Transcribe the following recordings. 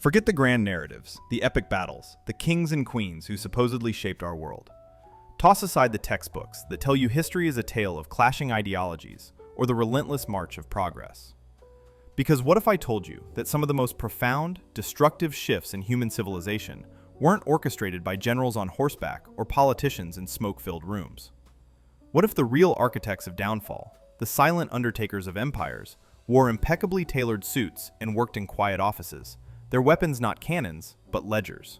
Forget the grand narratives, the epic battles, the kings and queens who supposedly shaped our world. Toss aside the textbooks that tell you history is a tale of clashing ideologies or the relentless march of progress. Because what if I told you that some of the most profound, destructive shifts in human civilization weren't orchestrated by generals on horseback or politicians in smoke-filled rooms? What if the real architects of downfall, the silent undertakers of empires, wore impeccably tailored suits and worked in quiet offices, their weapons not cannons, but ledgers?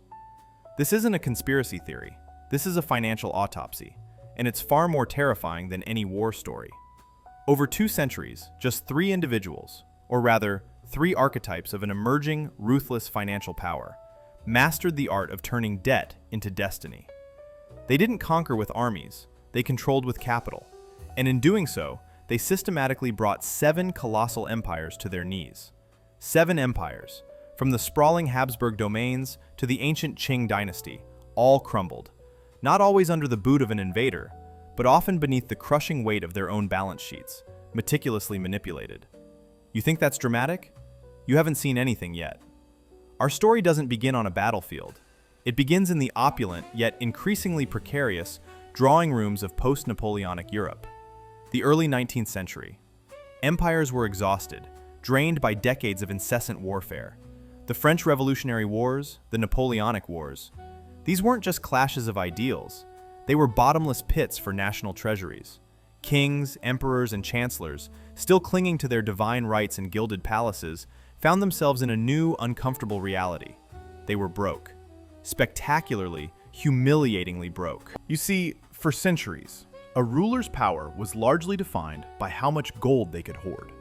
This isn't a conspiracy theory. This is a financial autopsy, and it's far more terrifying than any war story. Over 2 centuries, just 3 individuals, or rather, 3 archetypes of an emerging, ruthless financial power, mastered the art of turning debt into destiny. They didn't conquer with armies, they controlled with capital, and in doing so, they systematically brought 7 colossal empires to their knees. 7 empires, from the sprawling Habsburg domains to the ancient Qing dynasty, all crumbled, not always under the boot of an invader, but often beneath the crushing weight of their own balance sheets, meticulously manipulated. You think that's dramatic? You haven't seen anything yet. Our story doesn't begin on a battlefield. It begins in the opulent, yet increasingly precarious, drawing rooms of post-Napoleonic Europe. The early 19th century. Empires were exhausted, drained by decades of incessant warfare. The French Revolutionary Wars, the Napoleonic Wars. These weren't just clashes of ideals. They were bottomless pits for national treasuries. Kings, emperors, and chancellors, still clinging to their divine rights and gilded palaces, found themselves in a new, uncomfortable reality. They were broke. Spectacularly, humiliatingly broke. You see, for centuries, a ruler's power was largely defined by how much gold they could hoard,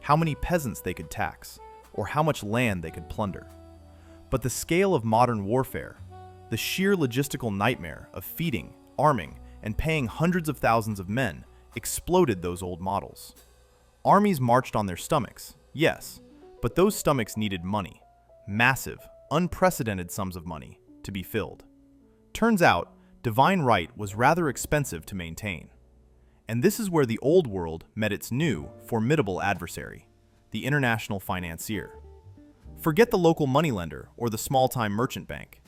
how many peasants they could tax, or how much land they could plunder. But the scale of modern warfare, the sheer logistical nightmare of feeding, arming, and paying hundreds of thousands of men exploded those old models. Armies marched on their stomachs, yes, but those stomachs needed money, massive, unprecedented sums of money, to be filled. Turns out, divine right was rather expensive to maintain. And this is where the old world met its new, formidable adversary, the international financier. Forget the local moneylender or the small-time merchant bank.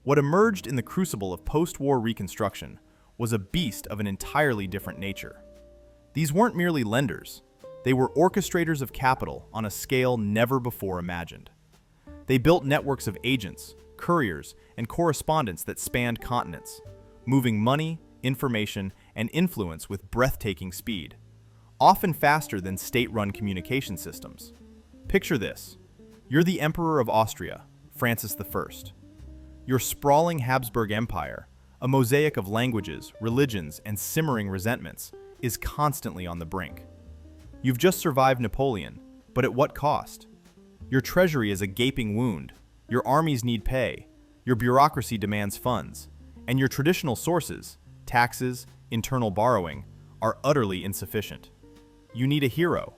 What emerged in the crucible of post-war reconstruction was a beast of an entirely different nature. These weren't merely lenders. They were orchestrators of capital on a scale never before imagined. They built networks of agents, couriers, and correspondents that spanned continents, moving money, information, and influence with breathtaking speed, often faster than state-run communication systems. Picture this. You're the Emperor of Austria, Francis I. Your sprawling Habsburg Empire, a mosaic of languages, religions, and simmering resentments, is constantly on the brink. You've just survived Napoleon, but at what cost? Your treasury is a gaping wound, your armies need pay, your bureaucracy demands funds, and your traditional sources, taxes, internal borrowing, are utterly insufficient. You need a hero.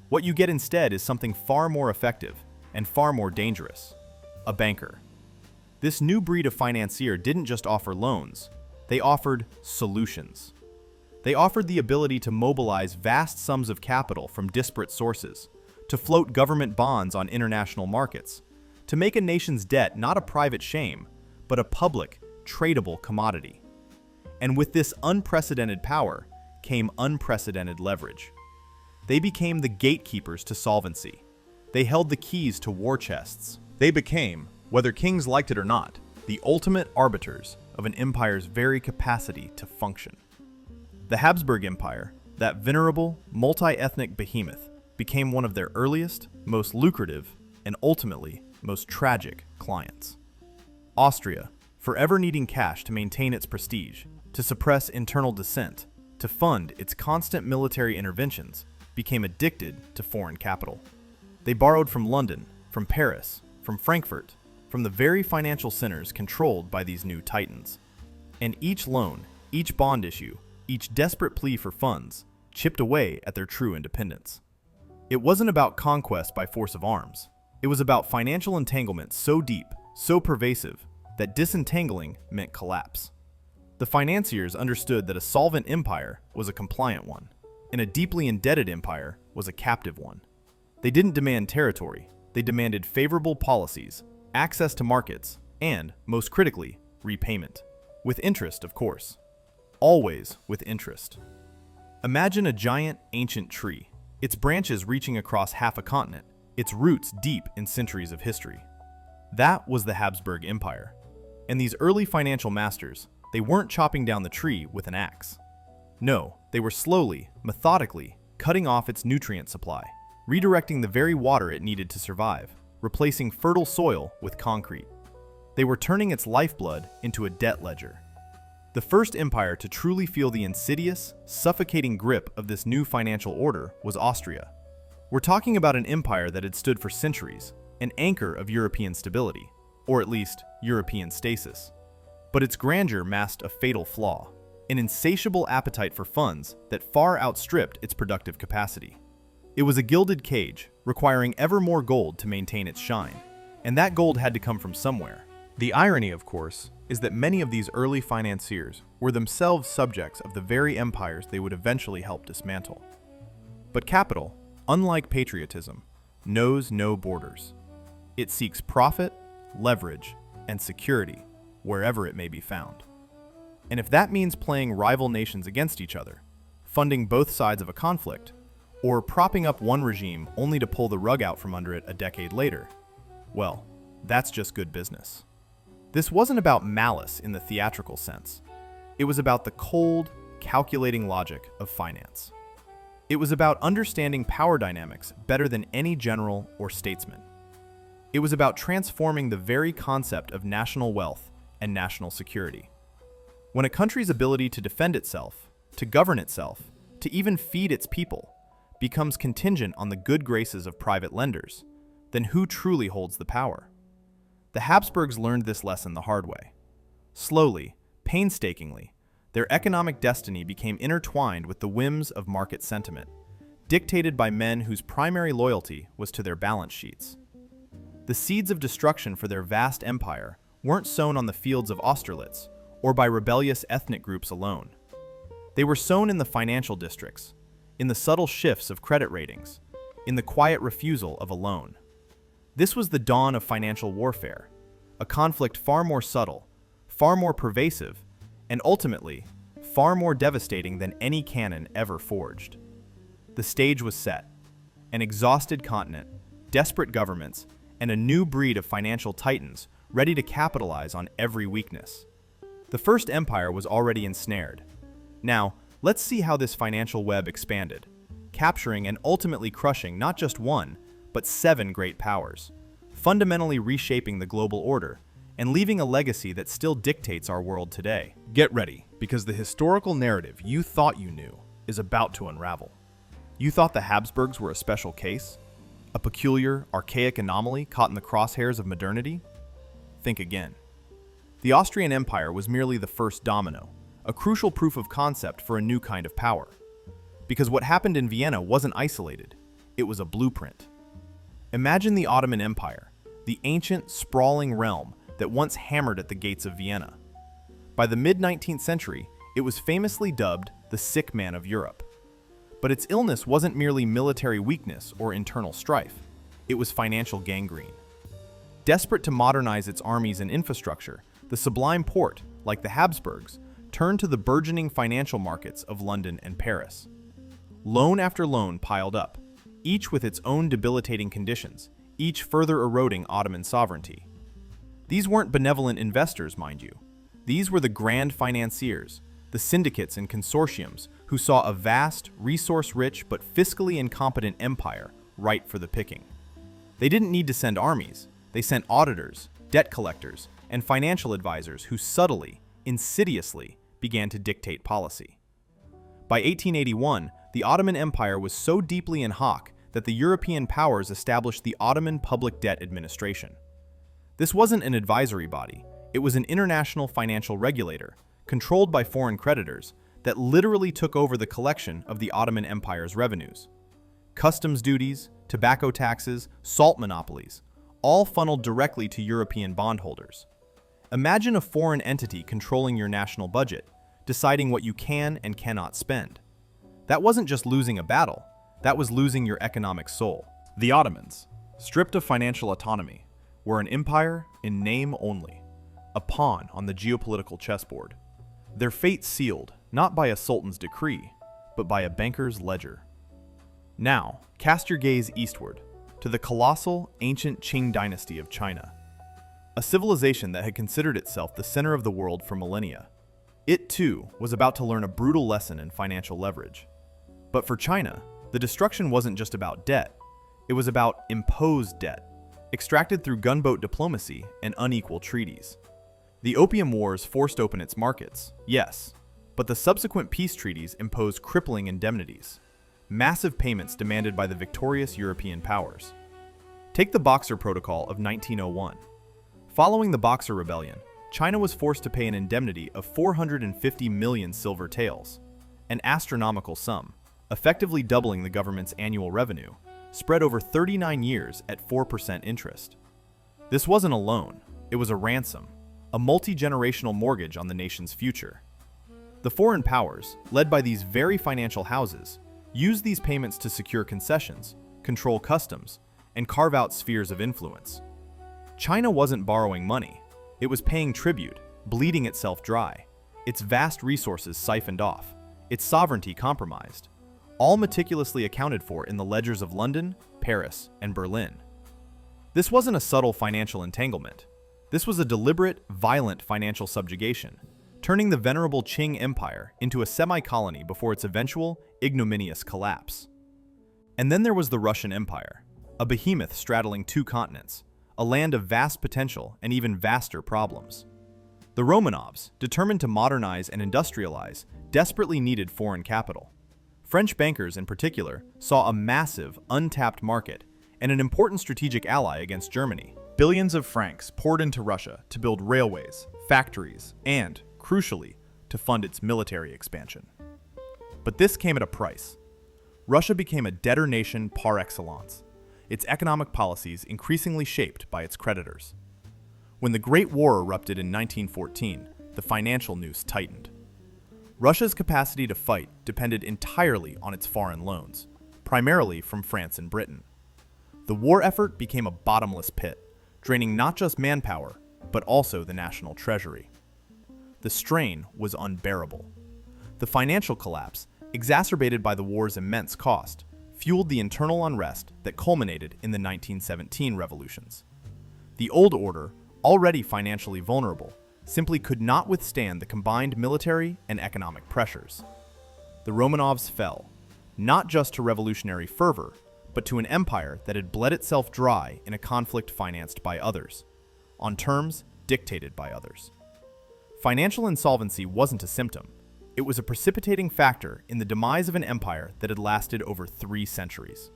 What you get instead is something far more effective and far more dangerous: a banker. This new breed of financier didn't just offer loans, they offered solutions. They offered the ability to mobilize vast sums of capital from disparate sources, to float government bonds on international markets, to make a nation's debt not a private shame, but a public, tradable commodity. And with this unprecedented power came unprecedented leverage. They became the gatekeepers to solvency. They held the keys to war chests. They became, whether kings liked it or not, the ultimate arbiters of an empire's very capacity to function. The Habsburg Empire, that venerable, multi-ethnic behemoth, became one of their earliest, most lucrative, and ultimately most tragic clients. Austria, forever needing cash to maintain its prestige, to suppress internal dissent, to fund its constant military interventions, became addicted to foreign capital. They borrowed from London, from Paris, from Frankfurt, from the very financial centers controlled by these new titans. And each loan, each bond issue, each desperate plea for funds, chipped away at their true independence. It wasn't about conquest by force of arms. It was about financial entanglement so deep, so pervasive, that disentangling meant collapse. The financiers understood that a solvent empire was a compliant one, and a deeply indebted empire was a captive one. They didn't demand territory, they demanded favorable policies, access to markets, and, most critically, repayment. With interest, of course. Always with interest. Imagine a giant, ancient tree, its branches reaching across half a continent, its roots deep in centuries of history. That was the Habsburg Empire. And these early financial masters, they weren't chopping down the tree with an axe. No, they were slowly, methodically, cutting off its nutrient supply, redirecting the very water it needed to survive, replacing fertile soil with concrete. They were turning its lifeblood into a debt ledger. The first empire to truly feel the insidious, suffocating grip of this new financial order was Austria. We're talking about an empire that had stood for centuries, an anchor of European stability, or at least European stasis. But its grandeur masked a fatal flaw, an insatiable appetite for funds that far outstripped its productive capacity. It was a gilded cage, requiring ever more gold to maintain its shine, and that gold had to come from somewhere. The irony, of course, is that many of these early financiers were themselves subjects of the very empires they would eventually help dismantle. But capital, unlike patriotism, knows no borders. It seeks profit, leverage, and security wherever it may be found. And if that means playing rival nations against each other, funding both sides of a conflict, or propping up one regime only to pull the rug out from under it a decade later, well, that's just good business. This wasn't about malice in the theatrical sense. It was about the cold, calculating logic of finance. It was about understanding power dynamics better than any general or statesman. It was about transforming the very concept of national wealth and national security. When a country's ability to defend itself, to govern itself, to even feed its people, becomes contingent on the good graces of private lenders, then who truly holds the power? The Habsburgs learned this lesson the hard way. Slowly, painstakingly, their economic destiny became intertwined with the whims of market sentiment, dictated by men whose primary loyalty was to their balance sheets. The seeds of destruction for their vast empire weren't sown on the fields of Austerlitz or by rebellious ethnic groups alone. They were sown in the financial districts, in the subtle shifts of credit ratings, in the quiet refusal of a loan. This was the dawn of financial warfare, a conflict far more subtle, far more pervasive, and ultimately, far more devastating than any cannon ever forged. The stage was set. An exhausted continent, desperate governments, and a new breed of financial titans ready to capitalize on every weakness. The First Empire was already ensnared. Now, let's see how this financial web expanded, capturing and ultimately crushing not just one, but 7 great powers, fundamentally reshaping the global order and leaving a legacy that still dictates our world today. Get ready, because the historical narrative you thought you knew is about to unravel. You thought the Habsburgs were a special case? A peculiar, archaic anomaly caught in the crosshairs of modernity? Think again. The Austrian Empire was merely the first domino, a crucial proof of concept for a new kind of power. Because what happened in Vienna wasn't isolated, it was a blueprint. Imagine the Ottoman Empire, the ancient, sprawling realm that once hammered at the gates of Vienna. By the mid-19th century, it was famously dubbed the sick man of Europe. But its illness wasn't merely military weakness or internal strife, it was financial gangrene. Desperate to modernize its armies and infrastructure, the Sublime Porte, like the Habsburgs, turned to the burgeoning financial markets of London and Paris. Loan after loan piled up, each with its own debilitating conditions, each further eroding Ottoman sovereignty. These weren't benevolent investors, mind you. These were the grand financiers, the syndicates and consortiums who saw a vast, resource-rich but fiscally incompetent empire ripe for the picking. They didn't need to send armies. They sent auditors, debt collectors, and financial advisors who subtly, insidiously, began to dictate policy. By 1881, the Ottoman Empire was so deeply in hock that the European powers established the Ottoman Public Debt Administration. This wasn't an advisory body, it was an international financial regulator, controlled by foreign creditors, that literally took over the collection of the Ottoman Empire's revenues. Customs duties, tobacco taxes, salt monopolies, all funneled directly to European bondholders. Imagine a foreign entity controlling your national budget, deciding what you can and cannot spend. That wasn't just losing a battle, that was losing your economic soul. The Ottomans, stripped of financial autonomy, were an empire in name only, a pawn on the geopolitical chessboard. Their fate sealed not by a sultan's decree, but by a banker's ledger. Now, cast your gaze eastward, to the colossal, ancient Qing dynasty of China, a civilization that had considered itself the center of the world for millennia. It, too, was about to learn a brutal lesson in financial leverage. But for China, the destruction wasn't just about debt, it was about imposed debt, extracted through gunboat diplomacy and unequal treaties. The Opium Wars forced open its markets, yes, but the subsequent peace treaties imposed crippling indemnities, massive payments demanded by the victorious European powers. Take the Boxer Protocol of 1901. Following the Boxer Rebellion, China was forced to pay an indemnity of 450 million silver taels, an astronomical sum, effectively doubling the government's annual revenue, spread over 39 years at 4% interest. This wasn't a loan, it was a ransom, a multi-generational mortgage on the nation's future. The foreign powers, led by these very financial houses, used these payments to secure concessions, control customs, and carve out spheres of influence. China wasn't borrowing money, it was paying tribute, bleeding itself dry, its vast resources siphoned off, its sovereignty compromised, all meticulously accounted for in the ledgers of London, Paris, and Berlin. This wasn't a subtle financial entanglement. This was a deliberate, violent financial subjugation, turning the venerable Qing Empire into a semi-colony before its eventual, ignominious collapse. And then there was the Russian Empire, a behemoth straddling 2 continents, a land of vast potential and even vaster problems. The Romanovs, determined to modernize and industrialize, desperately needed foreign capital. French bankers in particular saw a massive, untapped market and an important strategic ally against Germany. Billions of francs poured into Russia to build railways, factories, and, crucially, to fund its military expansion. But this came at a price. Russia became a debtor nation par excellence, its economic policies increasingly shaped by its creditors. When the Great War erupted in 1914, the financial noose tightened. Russia's capacity to fight depended entirely on its foreign loans, primarily from France and Britain. The war effort became a bottomless pit, draining not just manpower, but also the national treasury. The strain was unbearable. The financial collapse, exacerbated by the war's immense cost, fueled the internal unrest that culminated in the 1917 revolutions. The old order, already financially vulnerable, simply could not withstand the combined military and economic pressures. The Romanovs fell, not just to revolutionary fervor, but to an empire that had bled itself dry in a conflict financed by others, on terms dictated by others. Financial insolvency wasn't a symptom. It was a precipitating factor in the demise of an empire that had lasted over 3 centuries.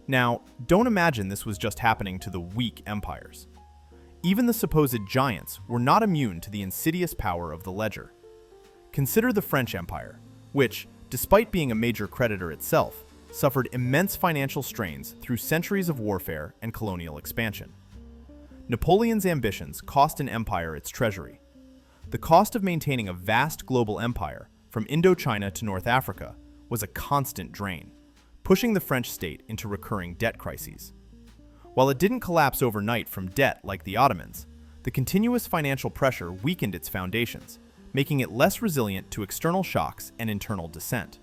Now, don't imagine this was just happening to the weak empires. Even the supposed giants were not immune to the insidious power of the ledger. Consider the French Empire, which, despite being a major creditor itself, suffered immense financial strains through centuries of warfare and colonial expansion. Napoleon's ambitions cost an empire its treasury. The cost of maintaining a vast global empire, from Indochina to North Africa, was a constant drain, pushing the French state into recurring debt crises. While it didn't collapse overnight from debt like the Ottomans, the continuous financial pressure weakened its foundations, making it less resilient to external shocks and internal dissent,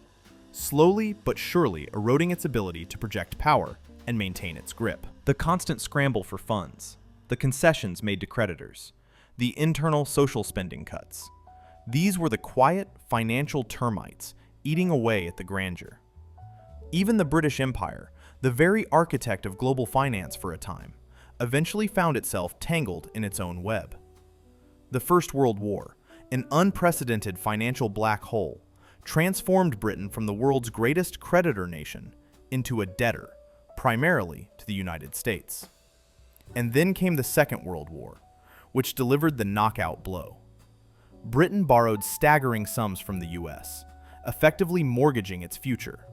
slowly but surely eroding its ability to project power and maintain its grip. The constant scramble for funds, the concessions made to creditors, the internal social spending cuts. These were the quiet financial termites eating away at the grandeur. Even the British Empire, the very architect of global finance for a time, eventually found itself tangled in its own web. The First World War, an unprecedented financial black hole, transformed Britain from the world's greatest creditor nation into a debtor, primarily to the United States. And then came the Second World War, which delivered the knockout blow. Britain borrowed staggering sums from the US, effectively mortgaging its future.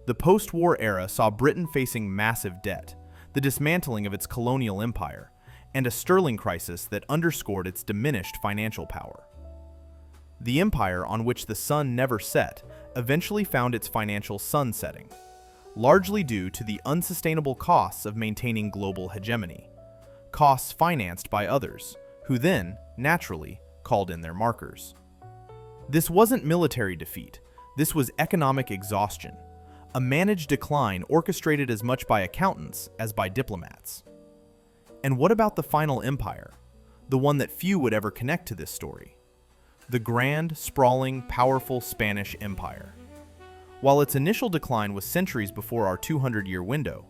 The post-war era saw Britain facing massive debt, the dismantling of its colonial empire, and a sterling crisis that underscored its diminished financial power. The empire on which the sun never set eventually found its financial sunsetting, largely due to the unsustainable costs of maintaining global hegemony. costs financed by others, who then, naturally, called in their markers. This wasn't military defeat, this was economic exhaustion, a managed decline orchestrated as much by accountants as by diplomats. And what about the final empire, the one that few would ever connect to this story? The grand, sprawling, powerful Spanish Empire. While its initial decline was centuries before our 200-year window,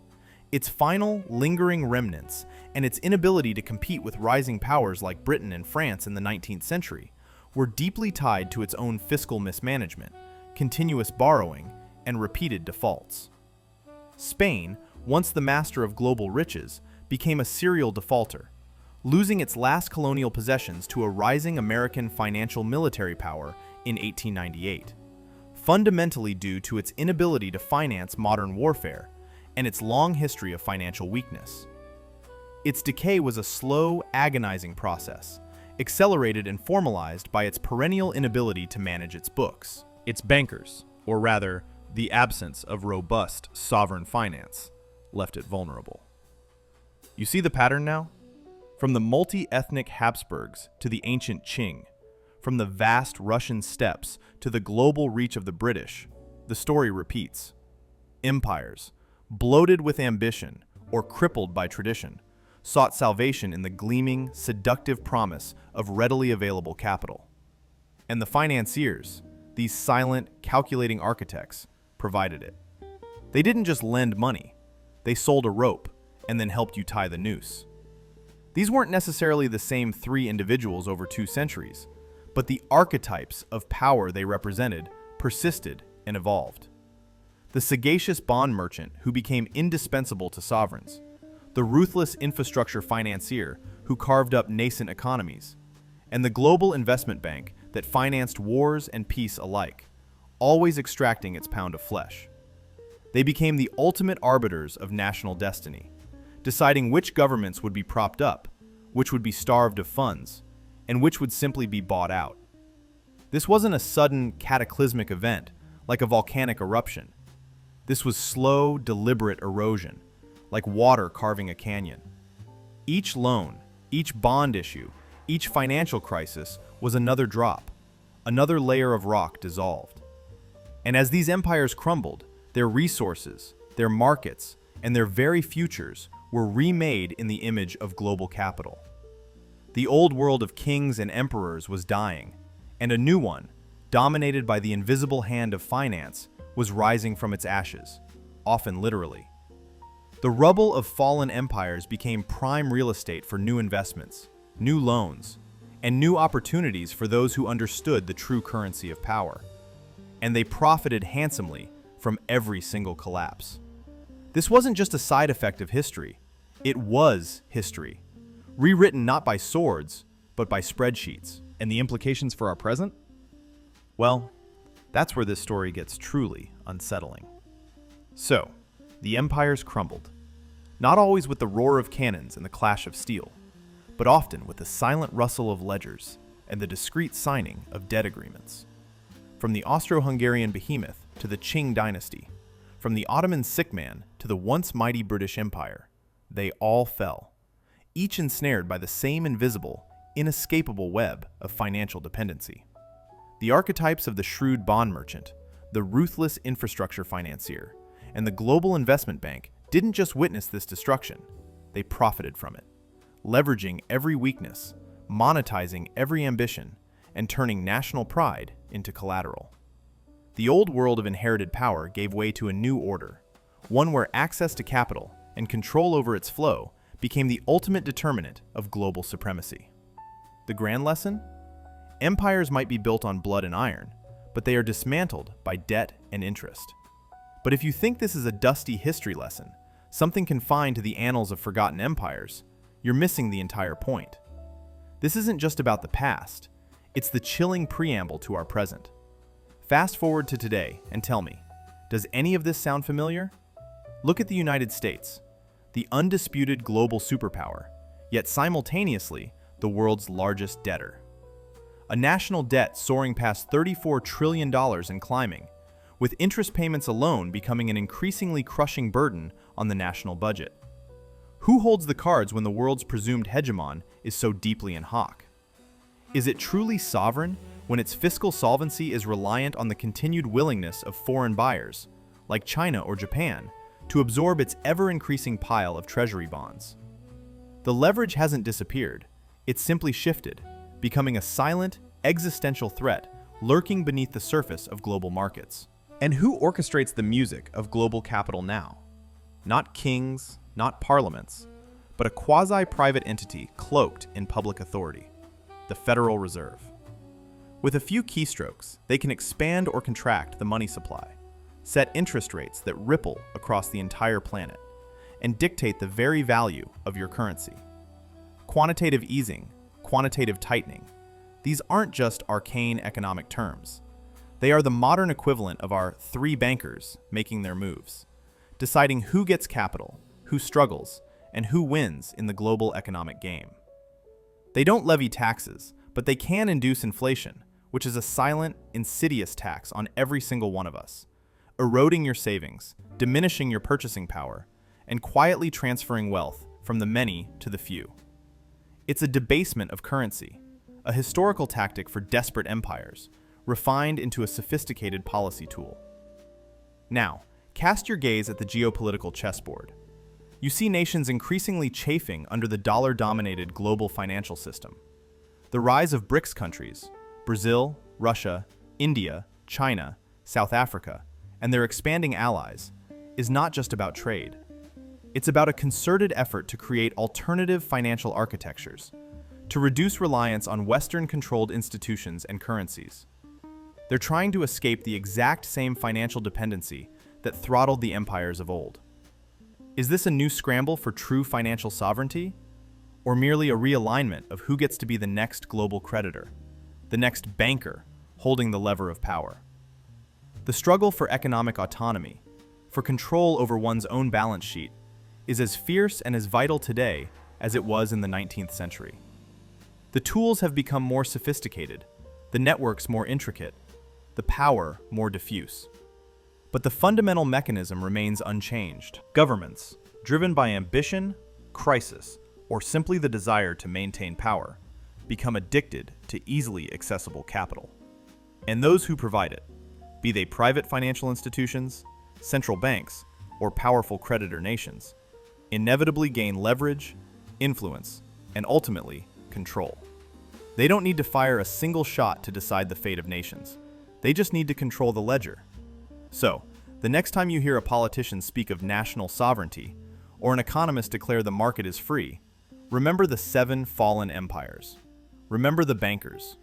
its final, lingering remnants and its inability to compete with rising powers like Britain and France in the 19th century were deeply tied to its own fiscal mismanagement, continuous borrowing, and repeated defaults. Spain, once the master of global riches, became a serial defaulter, losing its last colonial possessions to a rising American financial military power in 1898, fundamentally due to its inability to finance modern warfare and its long history of financial weakness. Its decay was a slow, agonizing process, accelerated and formalized by its perennial inability to manage its books. Its bankers, or rather, the absence of robust sovereign finance, left it vulnerable. You see the pattern now? From the multi-ethnic Habsburgs to the ancient Qing, from the vast Russian steppes to the global reach of the British, the story repeats. Empires, bloated with ambition or crippled by tradition, sought salvation in the gleaming, seductive promise of readily available capital. And the financiers, these silent, calculating architects, provided it. They didn't just lend money, they sold a rope and then helped you tie the noose. These weren't necessarily the same three individuals over 2 centuries, but the archetypes of power they represented persisted and evolved. The sagacious bond merchant who became indispensable to sovereigns, the ruthless infrastructure financier who carved up nascent economies, and the global investment bank that financed wars and peace alike, always extracting its pound of flesh. They became the ultimate arbiters of national destiny, deciding which governments would be propped up, which would be starved of funds, and which would simply be bought out. This wasn't a sudden, cataclysmic event, like a volcanic eruption. This was slow, deliberate erosion, like water carving a canyon. Each loan, each bond issue, each financial crisis was another drop, another layer of rock dissolved. And as these empires crumbled, their resources, their markets, and their very futures were remade in the image of global capital. The old world of kings and emperors was dying, and a new one, dominated by the invisible hand of finance, was rising from its ashes, often literally. The rubble of fallen empires became prime real estate for new investments, new loans, and new opportunities for those who understood the true currency of power. And they profited handsomely from every single collapse. This wasn't just a side effect of history, it was history, rewritten not by swords, but by spreadsheets. And the implications for our present? Well, that's where this story gets truly unsettling. So, the empires crumbled, not always with the roar of cannons and the clash of steel, but often with the silent rustle of ledgers and the discreet signing of debt agreements. From the Austro-Hungarian behemoth to the Qing dynasty, from the Ottoman sick man to the once mighty British Empire, they all fell, each ensnared by the same invisible, inescapable web of financial dependency. The archetypes of the shrewd bond merchant, the ruthless infrastructure financier, and the global investment bank didn't just witness this destruction, they profited from it, leveraging every weakness, monetizing every ambition, and turning national pride into collateral. The old world of inherited power gave way to a new order, one where access to capital and control over its flow became the ultimate determinant of global supremacy. The grand lesson? Empires might be built on blood and iron, but they are dismantled by debt and interest. But if you think this is a dusty history lesson, something confined to the annals of forgotten empires, you're missing the entire point. This isn't just about the past, it's the chilling preamble to our present. Fast forward to today and tell me, does any of this sound familiar? Look at the United States, the undisputed global superpower, yet simultaneously the world's largest debtor. A national debt soaring past $34 trillion and climbing, with interest payments alone becoming an increasingly crushing burden on the national budget. Who holds the cards when the world's presumed hegemon is so deeply in hock? Is it truly sovereign when its fiscal solvency is reliant on the continued willingness of foreign buyers, like China or Japan, to absorb its ever-increasing pile of treasury bonds? The leverage hasn't disappeared, it's simply shifted, becoming a silent, existential threat lurking beneath the surface of global markets. And who orchestrates the music of global capital now? Not kings, not parliaments, but a quasi-private entity cloaked in public authority, the Federal Reserve. With a few keystrokes, they can expand or contract the money supply, set interest rates that ripple across the entire planet, and dictate the very value of your currency. Quantitative easing, quantitative tightening, these aren't just arcane economic terms. They are the modern equivalent of our three bankers making their moves, deciding who gets capital, who struggles, and who wins in the global economic game. They don't levy taxes, but they can induce inflation, which is a silent, insidious tax on every single one of us, eroding your savings, diminishing your purchasing power, and quietly transferring wealth from the many to the few. It's a debasement of currency, a historical tactic for desperate empires, refined into a sophisticated policy tool. Now, cast your gaze at the geopolitical chessboard. You see nations increasingly chafing under the dollar-dominated global financial system. The rise of BRICS countries, Brazil, Russia, India, China, South Africa, and their expanding allies, is not just about trade. It's about a concerted effort to create alternative financial architectures, to reduce reliance on Western-controlled institutions and currencies. They're trying to escape the exact same financial dependency that throttled the empires of old. Is this a new scramble for true financial sovereignty? Or merely a realignment of who gets to be the next global creditor, the next banker holding the lever of power? The struggle for economic autonomy, for control over one's own balance sheet, is as fierce and as vital today as it was in the 19th century. The tools have become more sophisticated, the networks more intricate, the power more diffuse. But the fundamental mechanism remains unchanged. Governments, driven by ambition, crisis, or simply the desire to maintain power, become addicted to easily accessible capital. And those who provide it, be they private financial institutions, central banks, or powerful creditor nations, inevitably gain leverage, influence, and ultimately, control. They don't need to fire a single shot to decide the fate of nations. They just need to control the ledger. So, the next time you hear a politician speak of national sovereignty, or an economist declare the market is free, remember the 7 fallen empires. Remember the bankers.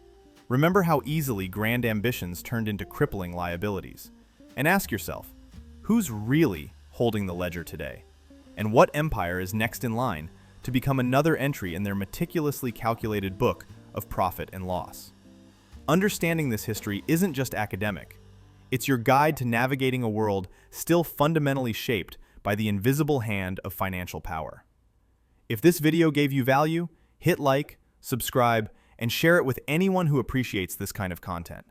Remember how easily grand ambitions turned into crippling liabilities. And ask yourself, who's really holding the ledger today? And what empire is next in line to become another entry in their meticulously calculated book of profit and loss? Understanding this history isn't just academic. It's your guide to navigating a world still fundamentally shaped by the invisible hand of financial power. If this video gave you value, hit like, subscribe, and share it with anyone who appreciates this kind of content.